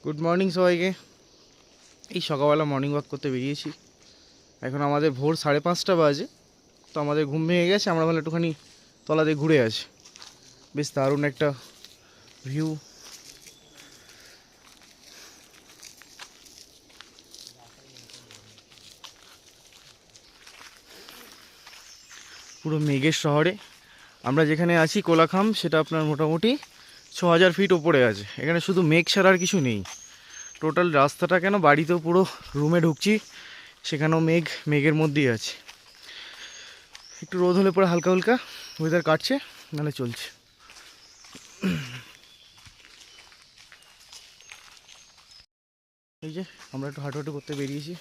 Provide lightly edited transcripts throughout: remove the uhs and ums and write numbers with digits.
Good morning সবাইকে। এই সকালবেলা মর্নিং ওয়াক করতে বেরিয়েছি। এখন আমাদের ভোর 5:30 বাজে। তো আমাদের ঘুম ভেঙে গেছে, আমরা ভালো একটুখানি তলা দিয়ে ঘুরে আছি। বেশ দারুণ একটা ভিউ। পুরো মেঘের শহরে আমরা যেখানে আছি কোলাখাম, সেটা আপনার মোটামুটি 6000 ফিট ওপরে আছে। এখানে শুধু মেঘ ছাড়া আর কিছু নেই। টোটাল রাস্তাটা কেন, বাড়িতেও পুরো রুমে ঢুকছি সেখানেও মেঘ, মেঘের মধ্যেই আছে। একটু রোদ হলে পরে হালকা হালকা ওয়েদার কাটছে, নাহলে চলছে। এই যে আমরা একটু হাঁটাহাঁটি করতে বেরিয়েছি।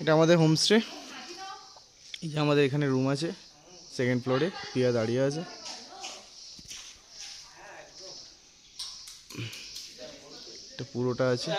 এটা আমাদের হোমস্টে। এই যে আমাদের এখানে রুম আছে, সেকেন্ড ফ্লোরে প্রিয়া দাঁড়িয়ে আছে। এটা পুরোটা আছে।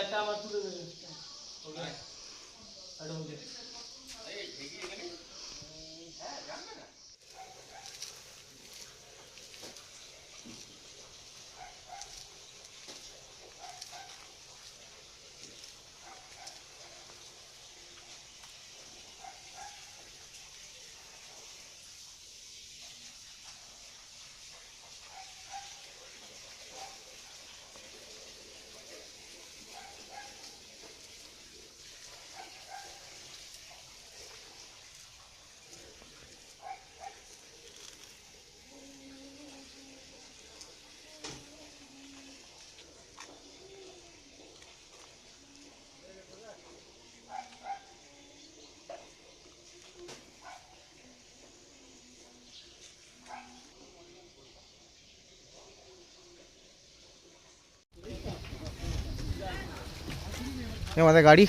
আমাদের গাড়ি,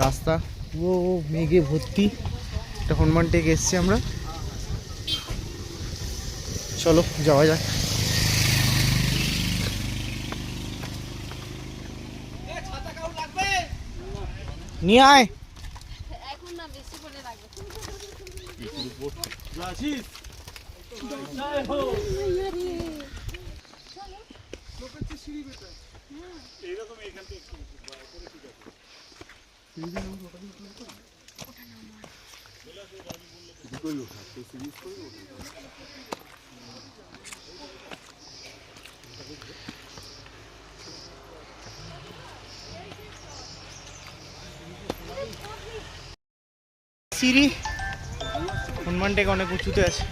রাস্তা পুরো মেঘে ভর্তি। একটা হনুমান টেক এসছি আমরা। চলো যাওয়া যাক। নিয়ে আয়। এখন না বেশি করে রাখবে। সিঁড়ি, হনুমান টেক অনেক উঁচুতে আছে।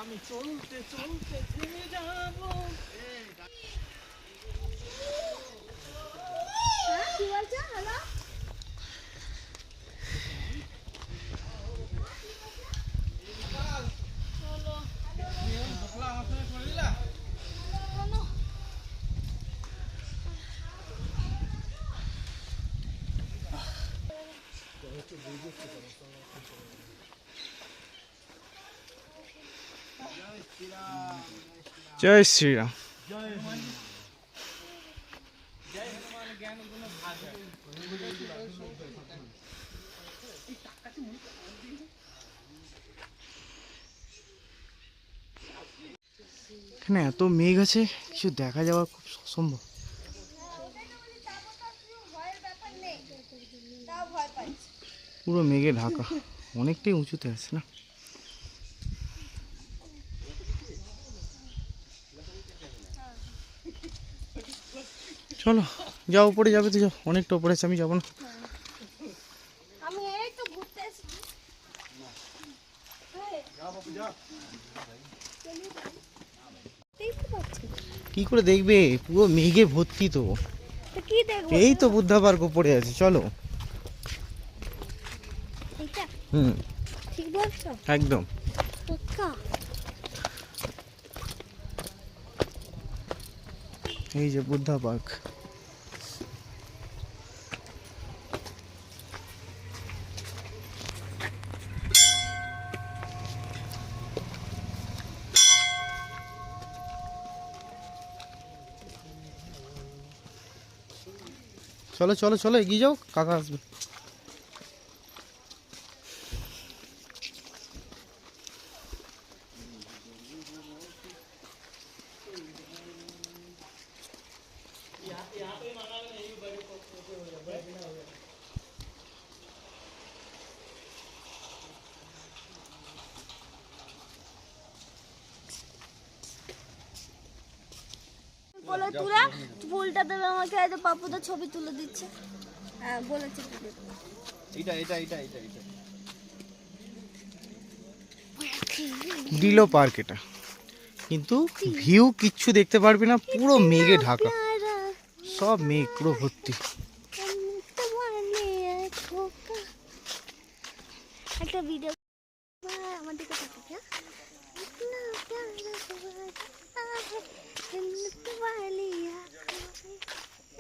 আমি চলতে চলতে থেমে যাবো। কি বলছো? হ্যালো? জয় শ্রীরাম। এখানে এত মেঘ আছে, কিছু দেখা যাওয়া খুব অসম্ভব। পুরো মেঘে ঢাকা, অনেকটাই উঁচুতে আছে না। চলো যাও, উপরে যাবে তো যাও, অনেকটা উপরে আছে, আমি যাবো না। আমি এই তো ঘুরতে এসেছি। কি করে দেখবে, পুরো মেঘে ভর্তি তো। তো কি দেখবো? এই তো বুদ্ধা পার্ক পড়ে আছে, চলো। এইটা হুম, ঠিক বলছো? একদম। পাক্কা? এই যে বুদ্ধা পার্ক। চলো চলো চলো, এগিয়ে যাও, কাকা আসবে। বলে তুলে ফুলটা দেবে আমাকে, এই যে পাপু তো ছবি তুলে দিচ্ছে। হ্যাঁ বলেছে তুলে দেবে। ডিলো পার্ক এটা, কিন্তু ভিউ কিচ্ছু দেখতে পারবি না, পুরো মেঘে ঢাকা, प्यारा সব মেঘ পুরো ভর্তি। तुम्हारे खोका একটা ভিডিও আমার দিকে তাকাও क्या इतना प्यारा तुम्हारा है जन्नत वाली आँखों में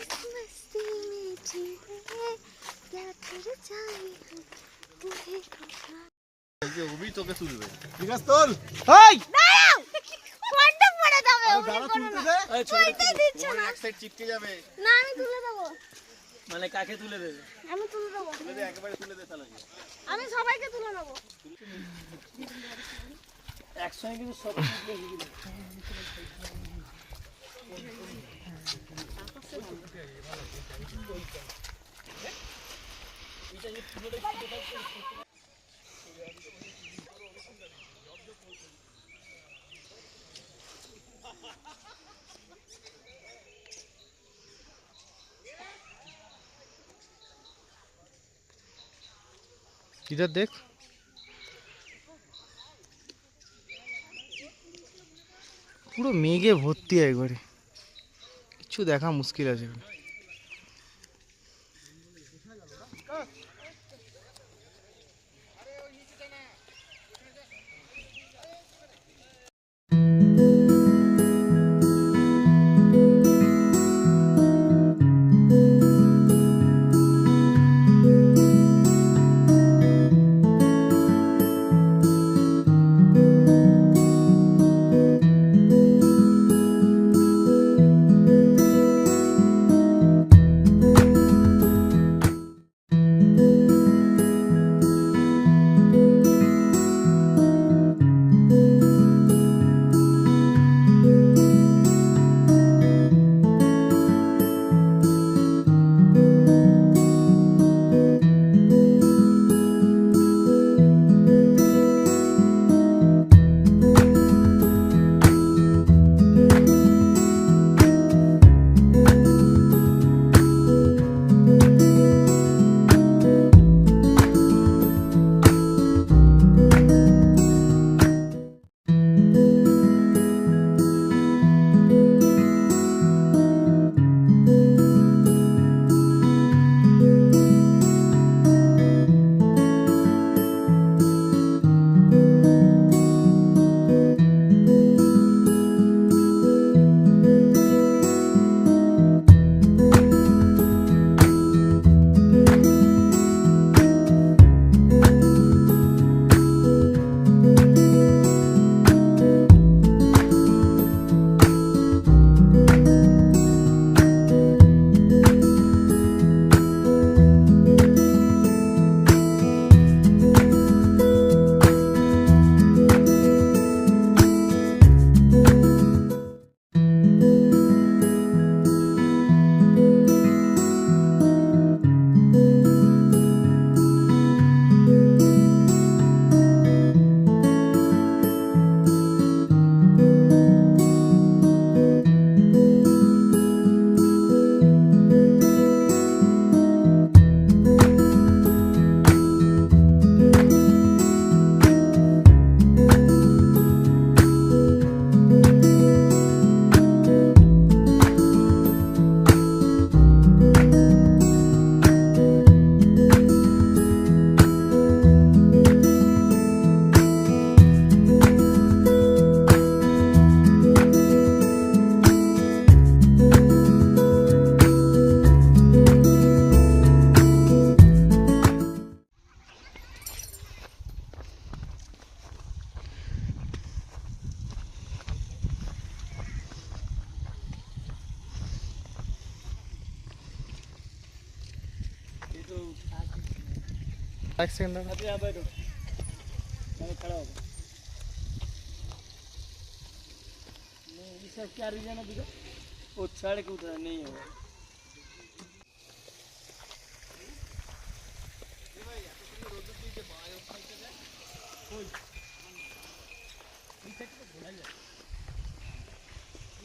इस मस्ती में जीने क्या कर जाए हम तुम्हें खोका এই দাঁড়াও ফোনটা পড়ে যাবে ওগুলো করো না ফোনটা দিচ্ছ না চিপকে যাবে। না আমি তুলে দেবো মানে কাকে তুলে দেবে? আমি তুলে দেবো একেবারে তুলে দে তাহলে। আমি সবাইকে তুলে নেবো একসঙ্গে কিন্তু সব इधर देख, পুরো মেঘে ভর্তি একবারে, কিছু দেখা মুশকিল আছে এখানে। एक सेकंड दादा। आप यहाँ बैठो, मैं खड़ा हो। नहीं ये सब क्या रीजन है तुझे? वो चढ़ के उधर नहीं होगा।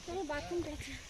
चलो बाथरूम देखते हैं।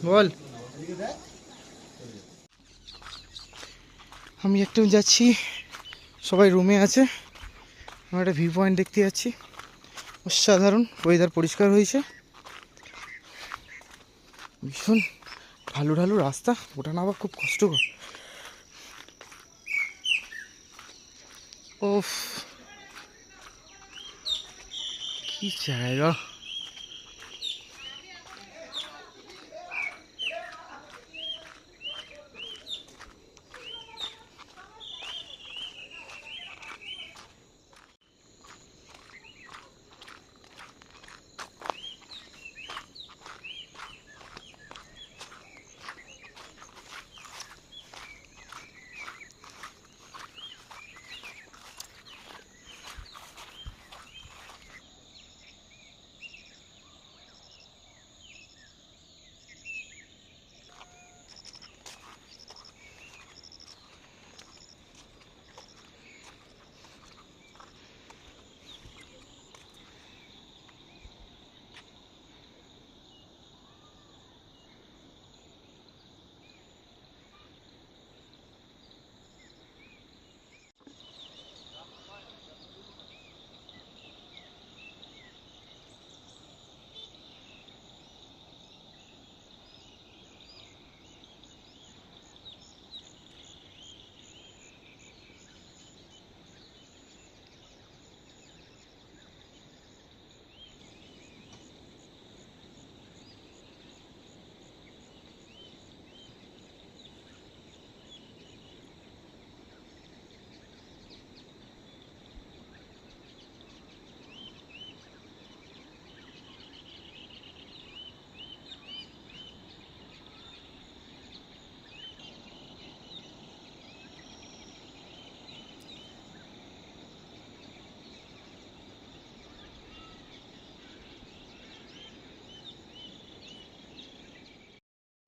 বল। আমি একটু যাচ্ছি, সবাই রুমে আছে, আমরা একটা ভিউ পয়েন্ট দেখতে যাচ্ছি। অসাধারণ, ওয়েদার পরিষ্কার হয়েছে, ভীষণ ঢালু ঢালু রাস্তা, ওটা না আবার খুব কষ্টকর। ওফ কি জায়গা,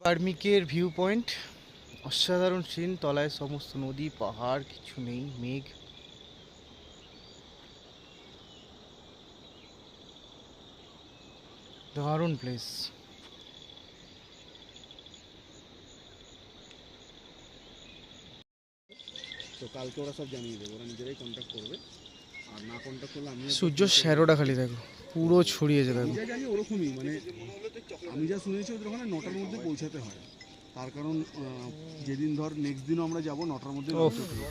কার্মিকের ভিউ পয়েন্ট, অসাধারণ সিন, তলায় সমস্ত নদী পাহাড়, কিছু নেই, মেঘ। দারুণ প্লেস। তো কালকে ওরা সব জানিয়ে দেবে, ওরা নিজেরাই কন্ট্যাক্ট করবে, আর না কন্ট্যাক্ট করলে আমি সূর্য শ্যারোটা খালি দেখো, পুরো ছড়িয়েছে দেখো। যা জানি ওরকমই, মানে আমি যা শুনেছি ওদের ওখানে 9টার মধ্যে পৌঁছাতে হয়, তার কারণ যেদিন ধর নেক্সট দিনও আমরা যাব 9টার মধ্যে পৌঁছাতে হবে।